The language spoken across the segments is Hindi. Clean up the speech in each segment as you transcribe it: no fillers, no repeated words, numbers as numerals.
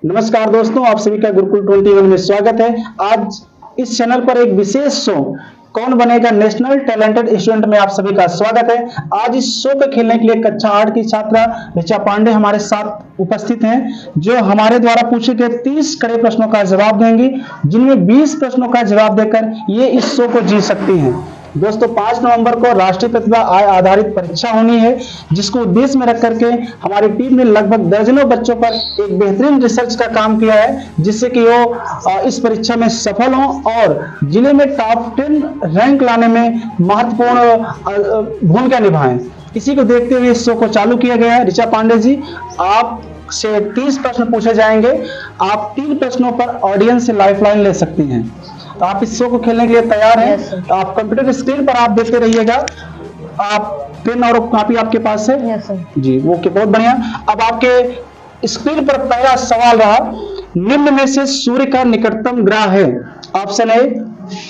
नमस्कार दोस्तों, आप सभी का गुरुकुल 21 में स्वागत है। आज इस चैनल पर एक विशेष शो कौन बनेगा नेशनल टैलेंटेड स्टूडेंट में आप सभी का स्वागत है। आज इस शो पे खेलने के लिए कक्षा 8 की छात्रा ऋचा पांडे हमारे साथ उपस्थित हैं, जो हमारे द्वारा पूछे गए 30 कड़े प्रश्नों का जवाब देंगी, जिनमें 20 प्रश्नों का जवाब देकर ये इस शो को जीत सकती हैं। दोस्तों 5 नवंबर को राष्ट्रीय प्रतिभा आय आधारित परीक्षा होनी है, जिसको उद्देश्य में रख करके हमारी टीम ने लगभग दर्जनों बच्चों पर एक बेहतरीन रिसर्च का काम किया है, जिससे कि वो इस परीक्षा में सफल हों और जिले में टॉप 10 रैंक लाने में महत्वपूर्ण भूमिका निभाएं। इसी को देखते हुए इस शो को चालू किया गया है। ऋचा पांडे जी, आपसे 30 प्रश्न पूछे जाएंगे। आप 3 प्रश्नों पर ऑडियंस से लाइफलाइन ले सकती हैं। तो आप इस शो को खेलने के लिए तैयार हैं? yes, आप कंप्यूटर स्क्रीन पर आप देखते रहिएगा। आप पेन और कॉपी आपके पास है? yes, जी, वो के बहुत बढ़िया। अब आपके स्क्रीन पर पहला सवाल रहा, निम्न में से सूर्य का निकटतम ग्रह है? ऑप्शन ए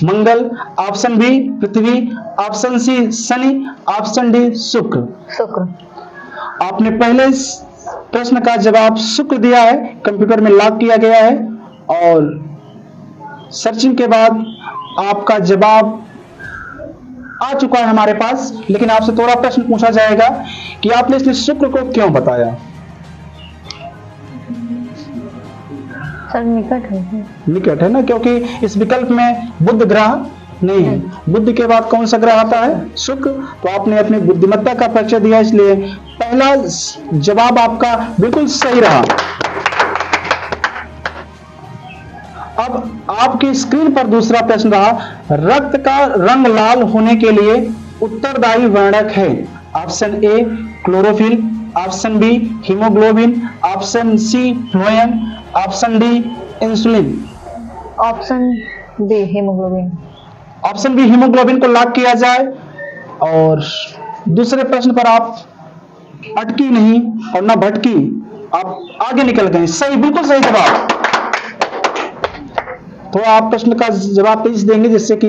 मंगल, ऑप्शन बी पृथ्वी, ऑप्शन सी शनि, ऑप्शन डी शुक्र। शुक्र। आपने पहले इस प्रश्न का जवाब शुक्र दिया है, कंप्यूटर में लॉक किया गया है और सर्चिंग के बाद आपका जवाब आ चुका है हमारे पास। लेकिन आपसे थोड़ा प्रश्न पूछा जाएगा कि आपने इसमें शुक्र को क्यों बताया? सर निकट है। निकट है ना, क्योंकि इस विकल्प में बुध ग्रह नहीं है। बुध के बाद कौन सा ग्रह आता है? शुक्र। तो आपने अपनी बुद्धिमत्ता का परिचय दिया, इसलिए पहला जवाब आपका बिल्कुल सही रहा। अब आपकी स्क्रीन पर दूसरा प्रश्न रहा, रक्त का रंग लाल होने के लिए उत्तरदायी वर्णक है? Option A chlorophyll, option B haemoglobin, option C phloem, option D insulin. Option B haemoglobin. Option B haemoglobin को लॉक किया जाए और दूसरे प्रश्न पर आप अटकी नहीं और ना भटकी, आप आगे निकल गए। सही, बिल्कुल सही जवाब। तो आप प्रश्न का जवाब तेज देंगे जिससे कि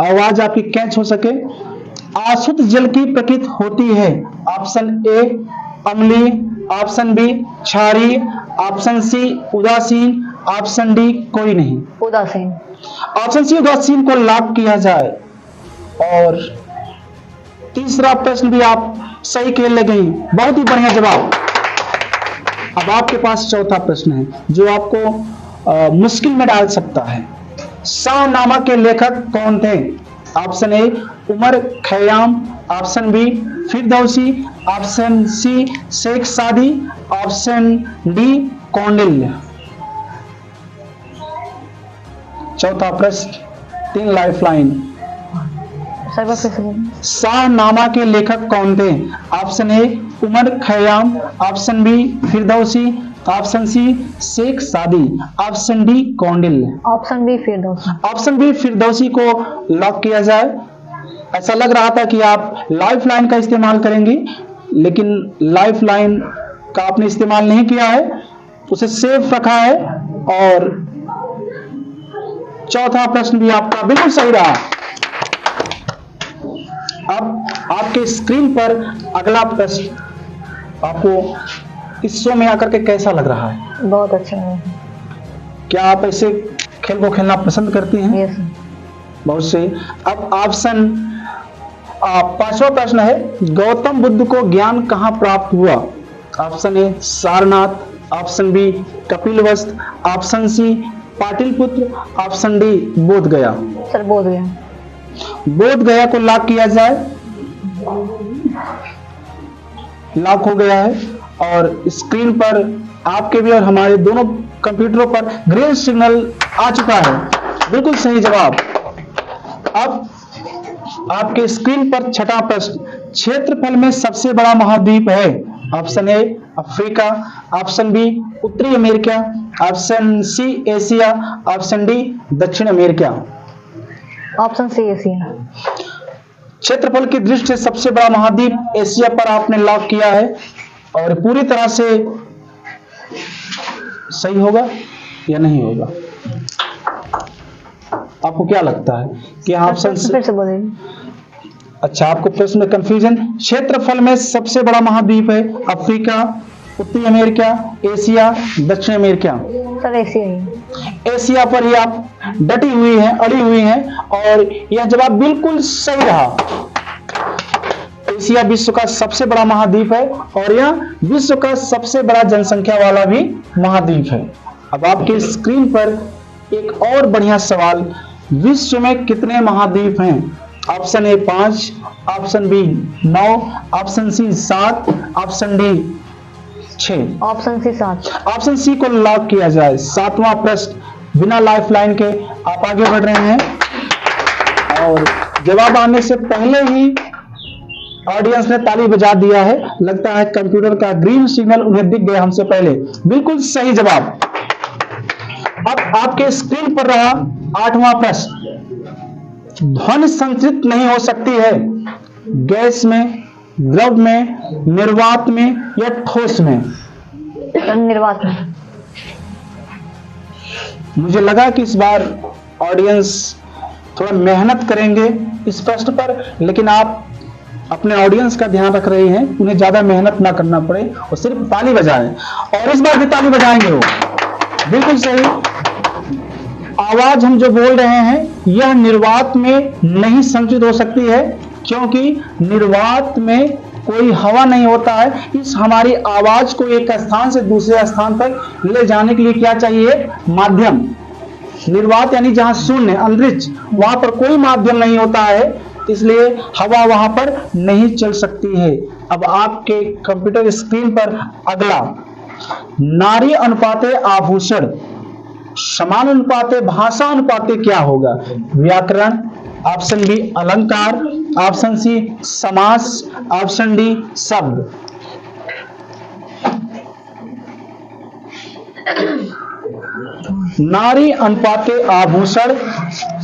आवाज आपकी कैच हो सके। अशुद्ध जल की प्रकृति होती है? ऑप्शन ए अम्लीय, ऑप्शन बी क्षारीय, ऑप्शन सी उदासीन, ऑप्शन डी कोई नहीं। उदासीन। ऑप्शन सी उदासीन को लॉक किया जाए। और तीसरा प्रश्न भी आप सही खेल ले गई, बहुत ही बढ़िया जवाब। अब आपके पास चौथा प्रश्न है जो आपको मुश्किल में डाल सकता है। शाहनामा के लेखक कौन थे? Option A Omar Khayyam, option B Firdausi, option C Sheikh Saadi, option D Kaundilya. चौथा प्रश्न, 3 लाइफलाइन। शाहनामा के लेखक कौन थे? Option A Omar Khayyam, option B Firdausi, option C Sheikh Saadi, option D Kaundilya. Option B Firdausi. Option B Firdausi को लॉक किया जाए। ऐसा लग रहा था कि आप लाइफलाइन का इस्तेमाल करेंगी, लेकिन लाइफलाइन का आपने इस्तेमाल नहीं किया है, उसे सेफ रखा है। और चौथा प्रश्न भी आपका बिल्कुल सही रहा। अब आपके स्क्रीन पर अगला प्रश्न आपको इस शो में आकर के कैसा लग रहा है? बहुत अच्छा है। क्या आप ऐसे खेल को खेलना पसंद करती हैं? यस। बहुत सही। अब ऑप्शन 5वां प्रश्न है, गौतम बुद्ध को ज्ञान कहाँ प्राप्त हुआ? Option A Sarnath, option B Kapilavastu, option C Pataliputra, option D Bodh Gaya. Sir बोध गया। बोध गया को लॉक किया जाए। लॉक हो गया है और स्क्रीन पर आपके भी और हमारे दोनों कंप्यूटरों पर ग्रीन सिग्नल आ चुका है। बिल्कुल सही जवाब। अब आपके स्क्रीन पर छठा प्रश्न, क्षेत्रफल में सबसे बड़ा महाद्वीप है? Option A Africa, option B उत्तरी America, option C Asia, option D दक्षिण अमेरिका। Option C Asia. क्षेत्रफल की दृष्टि से सबसे बड़ा महाद्वीप एशिया पर आपने लॉक किया है और पूरी तरह से सही होगा या नहीं होगा? आपको क्या लगता है कि ऑप्शन फिर से बोलिए। अच्छा, आपको प्रश्न में कंफ्यूजन। क्षेत्रफल में सबसे बड़ा महाद्वीप है अफ्रीका, उत्तरी अमेरिका, एशिया, दक्षिण अमेरिका? सर एशिया ही। एशिया पर ही आप डटी हुई हैं, अड़ी हुई हैं, और यह जवाब बिल्कुल सही रहा। एशिया विश्व का सबसे बड़ा महाद्वीप है और यह विश्व का सबसे बड़ा जनसंख्या वाला भी महाद्वीप है। अब आपके स्क्रीन पर एक और बढ़िया सवाल, विश्व में कितने महाद्वीप हैं? Option A 5, option B 9, option C 7, option D 6। Option C 7। Option C को लॉक किया जाए। 7वां प्रश्न बिना लाइफलाइन के आप आगे बढ़ रहे हैं और जवाब आने से पहले ही ऑडियंस ने ताली बजा दिया है। लगता है कंप्यूटर का ग्रीन सिग्नल उन्हें दिख गया हमसे पहले। बिल्कुल सही जवाब। अब आपके स्क्रीन पर रहा 8वां प्रश्न, ध्वनि संचित नहीं हो सकती है गैस में, द्रव में, निर्वात में या ठोस में? निर्वात में। मुझे लगा कि इस बार ऑडियंस थोड़ा मेहनत करेंगे इस प्रश्न पर, लेकिन आप अपने ऑडियंस का ध्यान रख रहे हैं, उन्हें ज्यादा मेहनत ना करना पड़े और सिर्फ ताली बजाएं, और इस बार भी ताली बजाएंगे वो। बिल्कुल सही। आवाज हम जो बोल रहे हैं यह निर्वात में नहीं संचित हो सकती है, क्योंकि निर्वात में कोई हवा नहीं होता है। इस हमारी आवाज को एक स्थान से दूसरे स्थान तक ले जाने के लिए क्या चाहिए? माध्यम। निर्वात यानी जहां शून्य, अंतरिक्ष, वहां पर कोई माध्यम नहीं होता है, इसलिए हवा वहां पर नहीं चल सकती है। अब आपके कंप्यूटर स्क्रीन पर अगला, नारी अनुपाते आभूषण, समान अनुपाते भाषा अनुपाते क्या होगा? व्याकरण, ऑप्शन बी अलंकार, ऑप्शन सी समास, ऑप्शन डी शब्द। नारी अनुपाते आभूषण,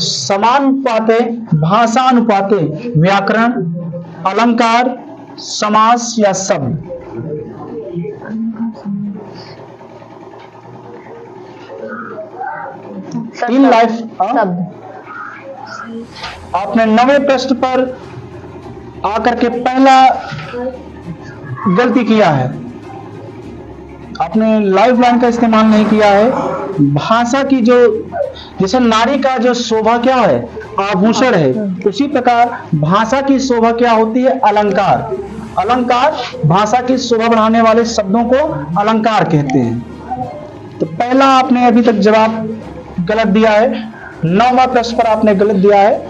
समान अनुपाते भाषा अनुपाते व्याकरण, अलंकार, समास या शब्द? इन लाइफ शब्द। आपने 9वें प्रश्न पर आकर के पहला गलती किया है। आपने लाइफ लाइन का इस्तेमाल नहीं किया है। भाषा की जो, जैसे नारी का जो शोभा क्या है? आभूषण है, उसी प्रकार भाषा की शोभा क्या होती है? अलंकार। अलंकार भाषा की शोभा बढ़ाने वाले शब्दों को अलंकार कहते हैं। तो पहला आपने अभी तक जवाब गलत दिया है। 9वां प्रश्न पर आपने गलत दिया है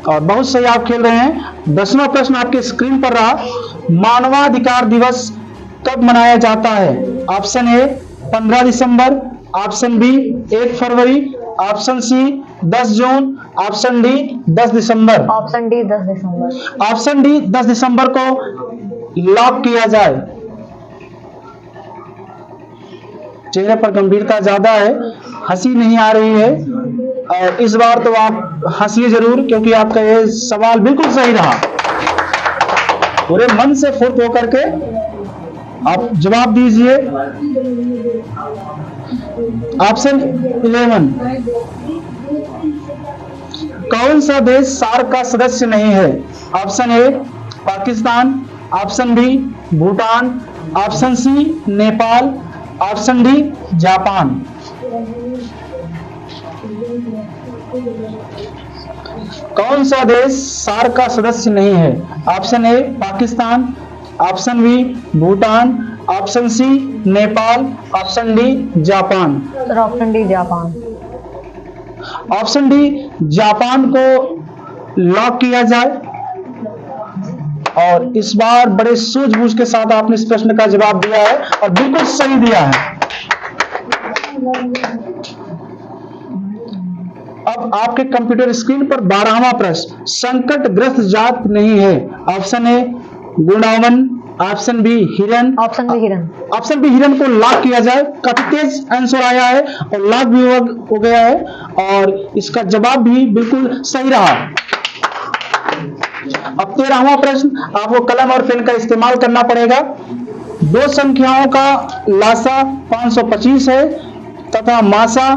और बहुत सही आप खेल रहे हैं। 10वां प्रश्न आपके स्क्रीन पर रहा, मानवाधिकार दिवस कब मनाया जाता है? ऑप्शन ए 15 दिसंबर, ऑप्शन बी 1 फरवरी, ऑप्शन सी 10 जून, ऑप्शन डी 10 दिसंबर। ऑप्शन डी 10 दिसंबर। ऑप्शन डी 10 दिसंबर को लॉक किया जाए। चेहरे पर गंभीरता ज्यादा है, हंसी नहीं आ रही है, और इस बार तो आप हंसिए जरूर, क्योंकि आपका ये सवाल बिल्कुल सही रहा। पूरे मन से फुर्त होकर के आप जवाब दीजिए। ऑप्शन 11, कौन सा देश सार्क का सदस्य नहीं है? Option A Pakistan, option B Bhutan, option C Nepal, option D Japan. कौन सा देश सार्क का सदस्य नहीं है? Option A Pakistan, option B Bhutan, option C Nepal, option D Japan. Sir option D Japan. Option D Japan को लॉक किया जाए। और इस बार बड़े सूझबूझ के साथ आपने इस प्रश्न का जवाब दिया है और बिल्कुल सही दिया है। अब आपके कंप्यूटर स्क्रीन पर 12वां प्रश्न, संकटग्रस्त जात नहीं है। ऑप्शन ए गुणावन, ऑप्शन बी हिरन, ऑप्शन बी हिरन। ऑप्शन बी हिरन को लॉक किया जाए। काफी तेज आंसर आया है और लॉक भी हो गया है, और इसका जवाब भी बिल्कुल सही रहा। अब 13वां प्रश्न, आपको कलम और पेन का इस्तेमाल करना पड़ेगा। दो संख्याओं का लासा 525 है तथा मासा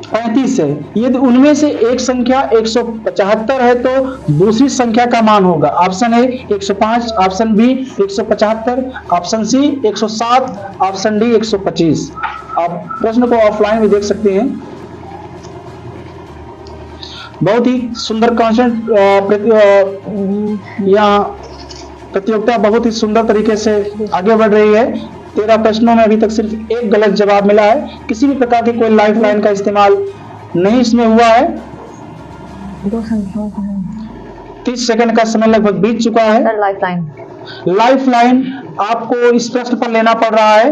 35 है। यदि उनमें से एक संख्या 175 है तो दूसरी संख्या का मान होगा। Option A 105, option B 175, option C 107, option D 125। आप प्रश्न को ऑफलाइन भी देख सकते हैं। बहुत ही सुंदर कॉन्सेप्ट, यहाँ प्रतियोगिता बहुत ही सुंदर तरीके से आगे बढ़ रही है। 13 प्रश्नों में अभी तक सिर्फ एक गलत जवाब मिला है। किसी भी प्रकार की कोई लाइफ लाइन का इस्तेमाल नहीं इसमें हुआ है। 2 संख्याओं का 30 सेकंड का समय लगभग बीत चुका है। Sir life line. Life line आपको इस प्रश्न पर लेना पड़ रहा है।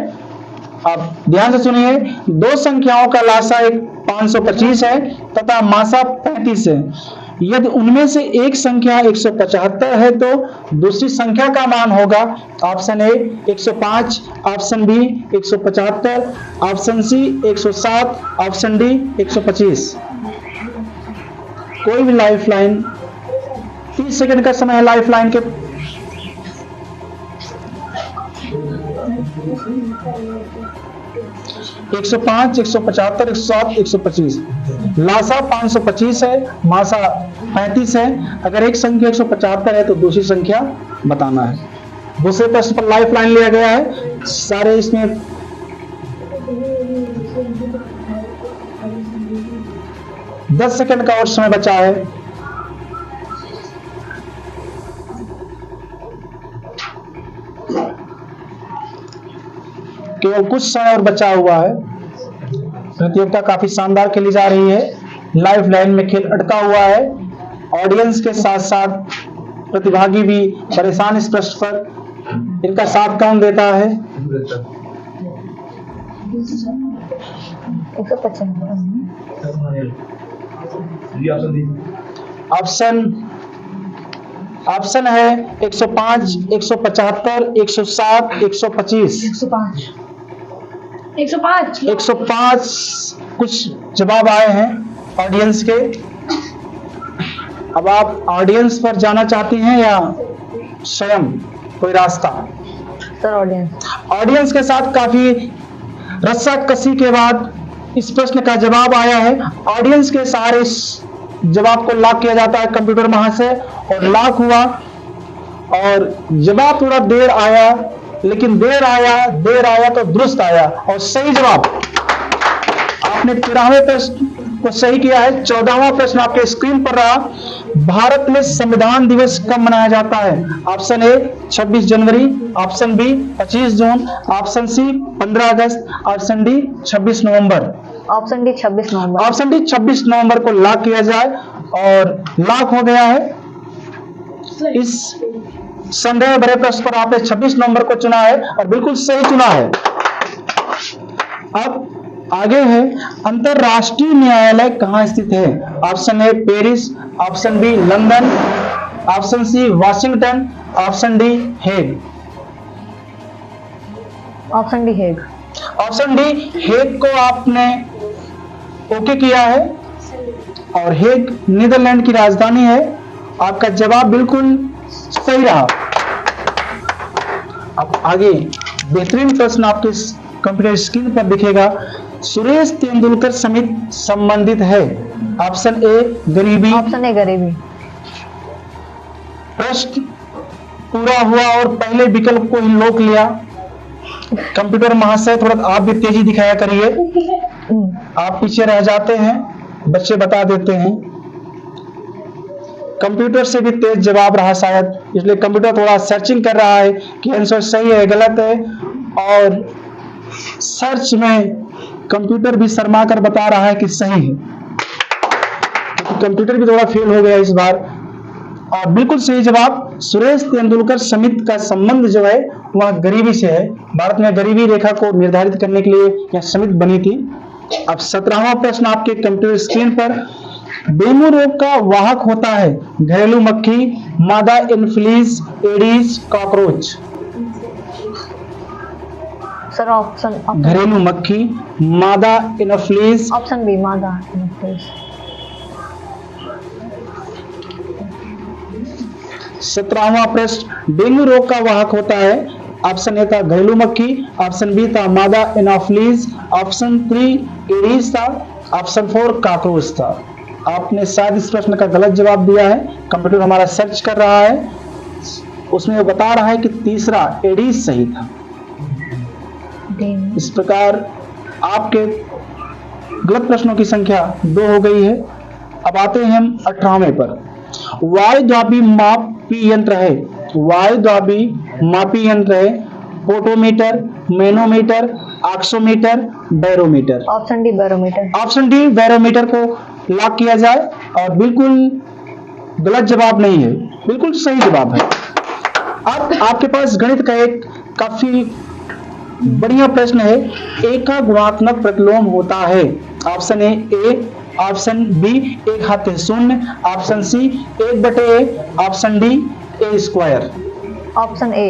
आप ध्यान से सुनिए। 2 संख्याओं का लासा 525 है तथा मासा 35 है। यदि उनमें से एक संख्या 175 है तो दूसरी संख्या का मान होगा। Option A 105, option B 175, option C 107, option D 125। कोई भी लाइफ लाइन, 30 सेकंड का समय है लाइफ लाइन के। एक 105, 175, 107, 125। लासा 525 है, मासा 35 है। अगर एक संख्या 175 है तो दूसरी संख्या बताना है। दूसरे प्रश्न पर लाइफ लाइन लिया गया है। सारे इसमें 10 सेकंड का और समय बचा है। केवल कुछ समय और बचा हुआ है। प्रतियोगिता काफी शानदार खेली जा रही है। लाइफ लाइन में खेल अटका हुआ है। ऑडियंस के साथ साथ प्रतिभागी भी परेशान इस प्रश्न पर। इनका साथ कौन देता है? 155। ऑप्शन है 105, 175, 107, 125। 105 कुछ जवाब आए हैं ऑडियंस के। अब आप ऑडियंस पर जाना चाहती हैं या स्वयं कोई रास्ता? Sir audience. ऑडियंस के साथ काफी रस्साकसी के बाद इस प्रश्न का जवाब आया है। ऑडियंस के सहारे इस जवाब को लॉक किया जाता है कंप्यूटर वहां से, और लॉक हुआ और जवाब थोड़ा देर आया, लेकिन देर आया तो दुरुस्त आया और सही जवाब। आपने 13वें प्रश्न को सही किया है। 14वां प्रश्न आपके स्क्रीन पर रहा। भारत में संविधान दिवस कब मनाया जाता है? ऑप्शन ए 26 जनवरी, ऑप्शन बी 25 जून, ऑप्शन सी 15 अगस्त, ऑप्शन डी 26 नवंबर। ऑप्शन डी 26 नवंबर। ऑप्शन डी 26 नवंबर को लॉक किया जाए, और लॉक हो गया है। इस संदेह भरे प्रश्न पर आपने 26 नवंबर को चुना है और बिल्कुल सही चुना है। अब आगे है, अंतरराष्ट्रीय न्यायालय कहां स्थित है? Option A Paris, option B London, option C Washington, option D Hague. Option D Hague. Option D Hague को आपने ओके किया है, और हेग नीदरलैंड की राजधानी है। आपका जवाब बिल्कुल सही रहा। अब आगे बेहतरीन प्रश्न आपके कंप्यूटर स्क्रीन पर दिखेगा। सुरेश तेंदुलकर समिति संबंधित है? ऑप्शन ए गरीबी। ऑप्शन ए गरीबी। प्रश्न पूरा हुआ और पहले विकल्प को ही रोक लिया। कंप्यूटर महाशय थोड़ा आप भी तेजी दिखाया करिए, आप पीछे रह जाते हैं, बच्चे बता देते हैं। कंप्यूटर से भी तेज जवाब रहा शायद, इसलिए कंप्यूटर थोड़ा सर्चिंग कर रहा है कि आंसर सही है गलत है, और सर्च में कंप्यूटर भी शर्मा कर बता रहा है कि सही है, क्योंकि कंप्यूटर भी थोड़ा फेल हो गया इस बार। और बिल्कुल सही जवाब, सुरेश तेंदुलकर समिति का संबंध जो है वह गरीबी से है। भारत में गरीबी रेखा को निर्धारित करने के लिए यह समिति बनी थी। अब 17वां प्रश्न आपके कंप्यूटर स्क्रीन पर। डेंगू रोग का वाहक होता है? घरेलू मक्खी, मादा Anopheles, Aedes, cockroach. Sir option. घरेलू मक्खी, मादा एनोफिलीज। ऑप्शन बी मादा एनोफिलीज। 17वां प्रश्न, डेंगू रोग का वाहक होता है? ऑप्शन ए था घरेलू मक्खी, ऑप्शन बी था मादा एनोफिलीज, ऑप्शन 3 एडीज था, ऑप्शन 4 काकरोच था। आपने शायद इस प्रश्न का गलत जवाब दिया है। कंप्यूटर हमारा सर्च कर रहा है, उसमें वो बता रहा है कि तीसरा एडीज सही था। इस प्रकार आपके गलत प्रश्नों की संख्या 2 हो गई है। अब आते हैं हम 18वें पर। वायुदाबी मापी यंत्र है, वायुदाबी मापी यंत्र है, potometer, manometer, oximeter, barometer. Option D barometer. Option D barometer को लॉक किया जाए, और बिल्कुल गलत जवाब नहीं है, बिल्कुल सही जवाब है। अब आपके पास गणित का एक काफी बढ़िया प्रश्न है। एक का गुणात्मक प्रतिलोम होता है। Option A, option B 1/0, option C 1/a, option D a²। Option A.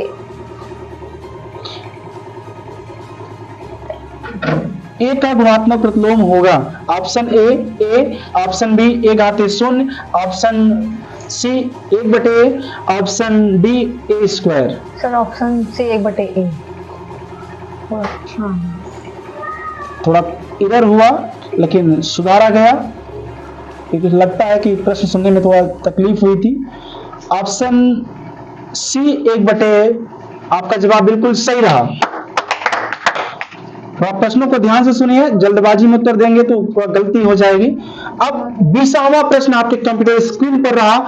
A का गुणात्मक प्रतिलोम होगा। Option A, option B 1/0, option C 1/a, option D a²। Sir option C 1/a। हाँ। थोड़ा इरर हुआ लेकिन सुधारा गया, क्योंकि लगता है कि प्रश्न सुनने में थोड़ा तकलीफ हुई थी। ऑप्शन सी 1/a आपका जवाब बिल्कुल सही रहा। तो आप प्रश्नों को ध्यान से सुनिए, जल्दबाजी में उत्तर देंगे तो गलती हो जाएगी। अब 20वां प्रश्न आपके कंप्यूटर स्क्रीन पर रहा।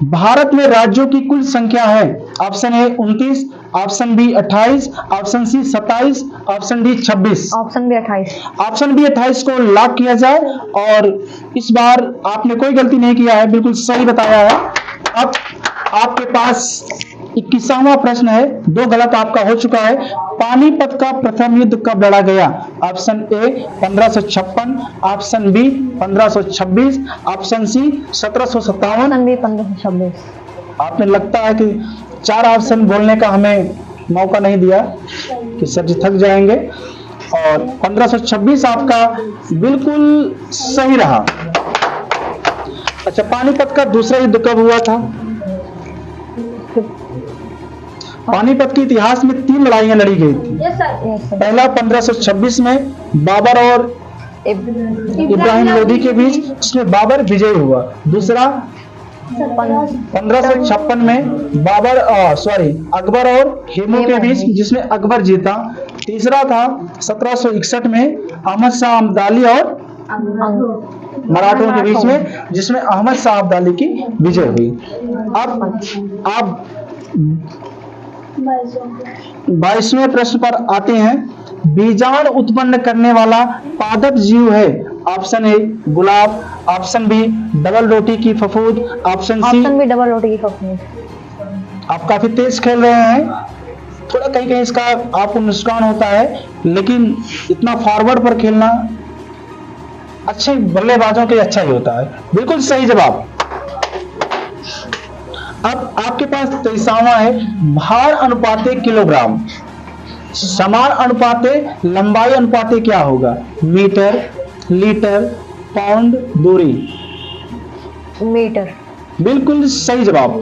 भारत में राज्यों की कुल संख्या है। Option A 29, option B 28, option C 27, option D 26। Option B 28। Option B 28 को लॉक किया जाए, और इस बार आपने कोई गलती नहीं किया है, बिल्कुल सही बताया है। अब आपके पास 21वां प्रश्न है। 2 गलत आपका हो चुका है। पानीपत का प्रथम युद्ध कब लड़ा गया? Option A 1556, option B 1526, option C 1757। Option B 1526। आपने लगता है कि 4 ऑप्शन बोलने का हमें मौका नहीं दिया कि सर जी थक जाएंगे, और 1526 आपका बिल्कुल सही रहा। अच्छा, पानीपत का दूसरा युद्ध कब हुआ था? पानीपत के इतिहास में 3 लड़ाइयां लड़ी गई थी। Yes sir. पहला 1526 में बाबर और इब्राहिम लोदी के बीच, जिसमें बाबर विजय हुआ। दूसरा 1556 में अकबर और हेमू के बीच, जिसमें अकबर जीता। तीसरा था 1761 में अहमद शाह अब्दाली और मराठों के बीच में, जिसमें अहमद शाह अब्दाली की विजय हुई। अब आप 22वें प्रश्न पर आते हैं। बीजाणु उत्पन्न करने वाला पादप जीव है। ऑप्शन ए गुलाब, ऑप्शन बी डबल रोटी की फफूंद, option C. Option B double रोटी की फफूंद। आप काफी तेज खेल रहे हैं, थोड़ा कहीं कहीं इसका आपको नुकसान होता है, लेकिन इतना फॉरवर्ड पर खेलना अच्छे बल्लेबाजों के अच्छा ही होता है। बिल्कुल सही जवाब। अब आपके पास 23वां है। भार अनुपाते किलोग्राम, समान अनुपाते लंबाई अनुपाते क्या होगा? मीटर, लीटर, पाउंड, दूरी। मीटर। बिल्कुल सही जवाब।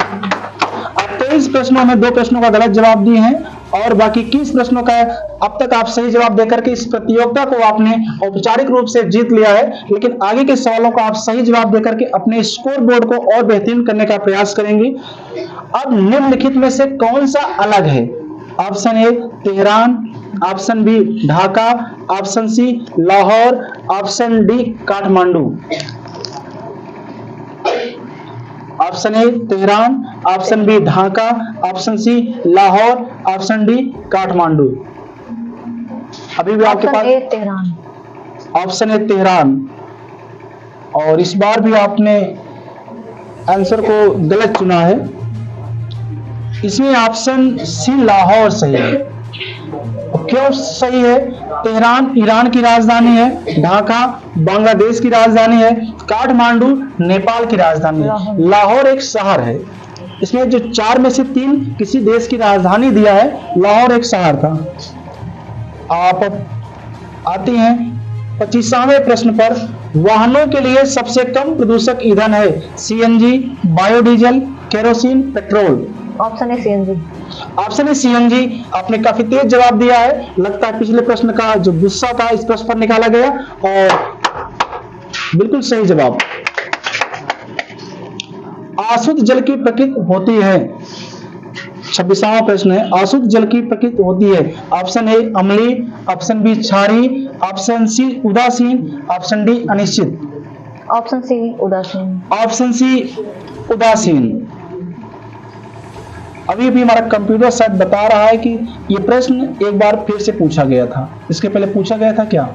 आप 23 प्रश्नों में 2 प्रश्नों का गलत जवाब दिए हैं, और बाकी 21 प्रश्नों का अब तक आप सही जवाब देकर के इस प्रतियोगिता को आपने औपचारिक रूप से जीत लिया है। लेकिन आगे के सवालों का आप सही जवाब देकर के अपने स्कोर बोर्ड को और बेहतरीन करने का प्रयास करेंगे। अब निम्नलिखित में से कौन सा अलग है? Option A Tehran, option B Dhaka, option C Lahore, option D Kathmandu. Option A Tehran, option B Dhaka, option C Lahore, option D Kathmandu. अभी भी आपके पास तेहरान। ऑप्शन ए तेहरान, और इस बार भी आपने आंसर को गलत चुना है। इसमें ऑप्शन सी लाहौर सही है। क्यों सही है? तेहरान ईरान की राजधानी है, ढाका बांग्लादेश की राजधानी है, काठमांडू नेपाल की राजधानी है, लाहौर एक शहर है। इसमें जो 4 में से 3 किसी देश की राजधानी दिया है, लाहौर एक शहर था। आप आती हैं 25वें प्रश्न पर। वाहनों के लिए सबसे कम प्रदूषक ईंधन है? CNG, biodiesel, kerosene, petrol. Option A CNG. Option A CNG. आपने काफी तेज जवाब दिया है। लगता है पिछले प्रश्न का जो गुस्सा था इस प्रश्न पर निकाला गया, और बिल्कुल सही जवाब। अशुद्ध जल की प्रकृति होती है, 26वां प्रश्न है, अशुद्ध जल की प्रकृति होती है। ऑप्शन ए अम्लीय, ऑप्शन बी क्षारीय, ऑप्शन सी उदासीन, ऑप्शन डी अनिश्चित। ऑप्शन सी उदासीन। ऑप्शन सी उदासीन। अभी भी हमारा कंप्यूटर शायद बता रहा है कि ये प्रश्न एक बार फिर से पूछा गया था, इसके पहले पूछा गया था क्या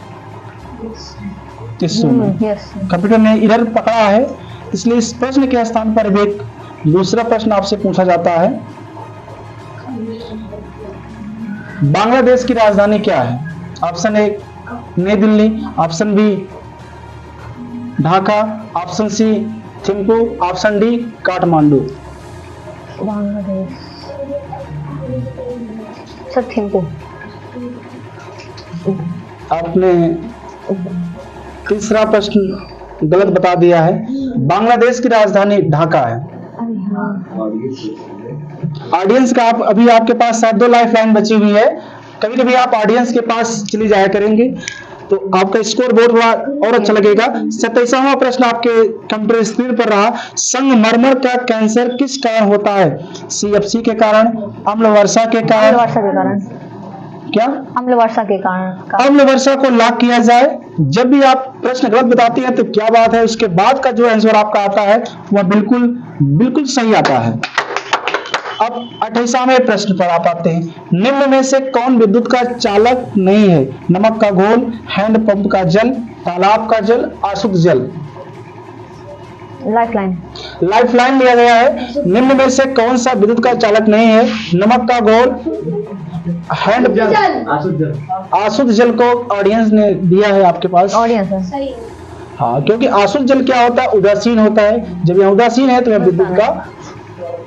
300 में। यस। कंप्यूटर ने एरर पकड़ा है, इसलिए इस प्रश्न के स्थान पर भी एक दूसरा प्रश्न आपसे पूछा जाता है। बांग्लादेश की राजधानी क्या है? Option A Nai Delhi, option B Dhaka, option C Thimphu, option D Kathmandu. Bangladesh sir Thimphu. आपने तीसरा प्रश्न गलत बता दिया है, बांग्लादेश की राजधानी ढाका है। ऑडियंस का आप अभी आपके पास शायद 2 लाइफ लाइन बची हुई है, कभी कभी आप ऑडियंस के पास चली जाया करेंगे तो आपका स्कोर बोर्ड थोड़ा और अच्छा लगेगा। 27वां प्रश्न आपके कंप्यूटर स्क्रीन पर रहा, संगमरमर का कैंसर किस कारण होता है? CFC के कारण, अम्ल वर्षा के अम्ल कारण, वर्षा के कारण। क्या अम्ल वर्षा के कारण। अम्ल वर्षा को लॉक किया जाए। जब भी आप प्रश्न गलत बताती हैं तो क्या बात है, उसके बाद का जो आंसर आपका आता है वह बिल्कुल बिल्कुल सही आता है। अब 28वें प्रश्न पर आप आते हैं, निम्न में से कौन विद्युत का चालक नहीं है? नमक का घोल, हैंडपंप का जल, तालाब का जल, अशुद्ध जल। लाइफलाइन। लाइफलाइन लिया गया है। निम्न में से कौन सा विद्युत का चालक नहीं है? नमक का घोल, हैंड अशुद्ध जल को ऑडियंस ने दिया है आपके पास। ऑडियंस है। हाँ, क्योंकि अशुद्ध जल क्या होता है? उदासीन होता है। जब यह उदासीन है तो यह विद्युत का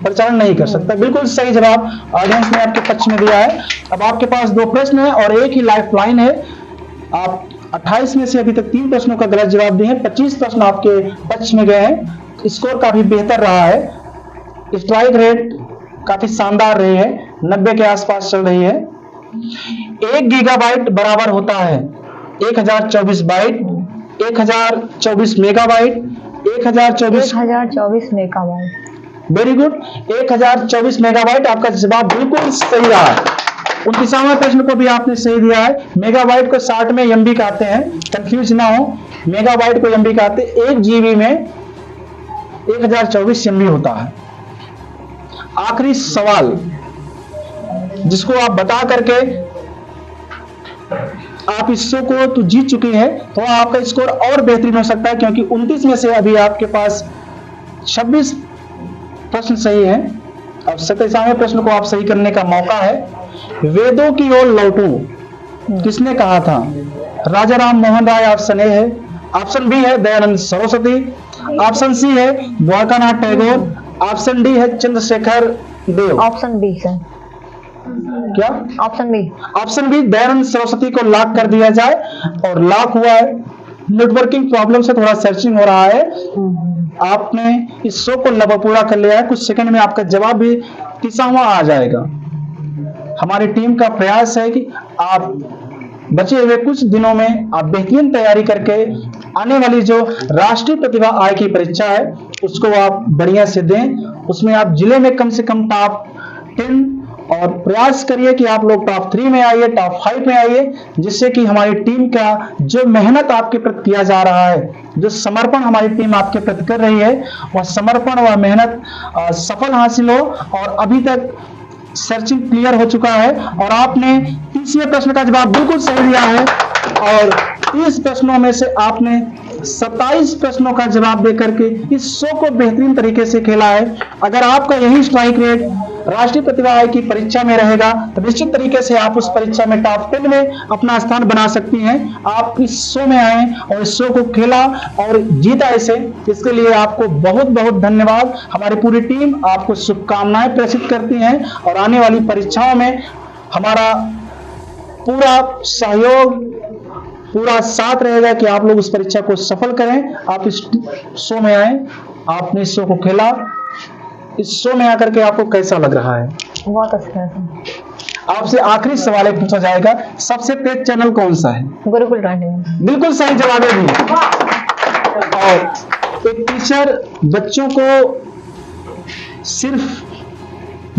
प्रचारण नहीं कर सकता। बिल्कुल सही जवाब ऑडियंस ने आपके पक्ष में दिया है। अब आपके पास 2 प्रश्न है और एक ही लाइफ लाइन है। आप 28 में से अभी तक 3 प्रश्नों का गलत जवाब दिए हैं, 25 प्रश्न आपके पक्ष में गए हैं। स्कोर काफी बेहतर रहा है, स्ट्राइक रेट काफी शानदार रही है, 90 के आसपास चल रही है। 1 गीगाबाइट बराबर होता है 1024 byte, 1024 megabyte, 1024 megabyte. Very good, 1024 megabyte आपका जवाब बिल्कुल सही रहा। 29वां प्रश्न को भी आपने सही दिया है। मेगाबाइट को 60 में एमबी कहते हैं, कंफ्यूज ना हो, मेगाबाइट को एमबी कहते हैं। 1 जीबी में 1024 एमबी होता है। आखिरी सवाल जिसको आप बता करके आप इस शो को तो जीत चुके हैं, तो आपका स्कोर और बेहतरीन हो सकता है, क्योंकि 29 में से अभी आपके पास 26 प्रश्न सही है। अब 27वें प्रश्न को आप सही करने का मौका है। वेदों की ओर लौटूं किसने कहा था? राजा राम मोहन राय ऑप्शन ए है, ऑप्शन बी है दयानंद सरस्वती, ऑप्शन सी है द्वारकानाथ टैगोर, ऑप्शन डी है Chandrashekhar Dev. Option B sir. क्या? Option B. Option B Dayanand Saraswati को लॉक कर दिया जाए, और लॉक हुआ है। नेटवर्किंग प्रॉब्लम से थोड़ा सर्चिंग हो रहा है। आपने इस शो को लगभग पूरा कर लिया है, कुछ सेकंड में आपका जवाब भी 30वां आ जाएगा। हमारी टीम का प्रयास है कि आप बचे हुए कुछ दिनों में आप बेहतरीन तैयारी करके आने वाली जो राष्ट्रीय प्रतिभा आय की परीक्षा है उसको आप बढ़िया से दें। उसमें आप जिले में कम से कम टॉप 10 और प्रयास करिए कि आप लोग टॉप 3 में आइए, टॉप 5 में आइए, जिससे कि हमारी टीम का जो मेहनत आपके प्रति किया जा रहा है, जो समर्पण हमारी टीम आपके प्रति कर रही है, वह समर्पण वह मेहनत सफल हासिल हो। और अभी तक सर्चिंग क्लियर हो चुका है और आपने 30वें प्रश्न का जवाब बिल्कुल सही दिया है, और 30 प्रश्नों में से आपने 27 प्रश्नों का जवाब देकर के इस शो को बेहतरीन तरीके से खेला है। अगर आपका यही स्ट्राइक रेट राष्ट्रीय प्रतिभा आय की परीक्षा में रहेगा तो निश्चित तरीके से आप उस परीक्षा में टॉप 10 में अपना स्थान बना सकती हैं। आप इस शो में आए और इस शो को खेला और जीता इसे, इसके लिए आपको बहुत बहुत धन्यवाद। हमारी पूरी टीम आपको शुभकामनाएं प्रेषित करती है और आने वाली परीक्षाओं में हमारा पूरा सहयोग, पूरा साथ रहेगा कि आप लोग उस परीक्षा को सफल करें। आप इस शो में आए, आपने इस शो को खेला, इस शो में आकर के आपको कैसा लग रहा है? बहुत अच्छा है। आपसे आखिरी सवाल एक पूछा जाएगा, सबसे तेज चैनल कौन सा है? गुरुकुल 21। बिल्कुल सही जवाब है। और एक टीचर बच्चों को सिर्फ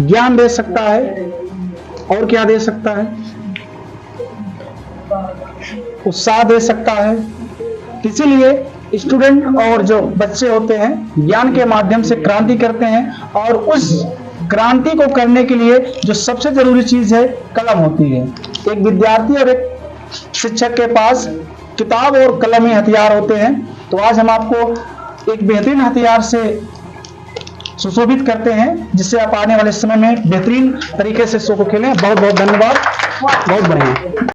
ज्ञान दे सकता है और क्या दे सकता है? उत्साह दे सकता है। इसीलिए स्टूडेंट और जो बच्चे होते हैं ज्ञान के माध्यम से क्रांति करते हैं और उस क्रांति को करने के लिए जो सबसे जरूरी चीज है कलम होती है। एक विद्यार्थी और एक शिक्षक के पास किताब और कलम ही हथियार होते हैं। तो आज हम आपको एक बेहतरीन हथियार से सुशोभित करते हैं जिससे आप आने वाले समय में बेहतरीन तरीके से शो को खेलें। बहुत बहुत धन्यवाद। बहुत बढ़िया।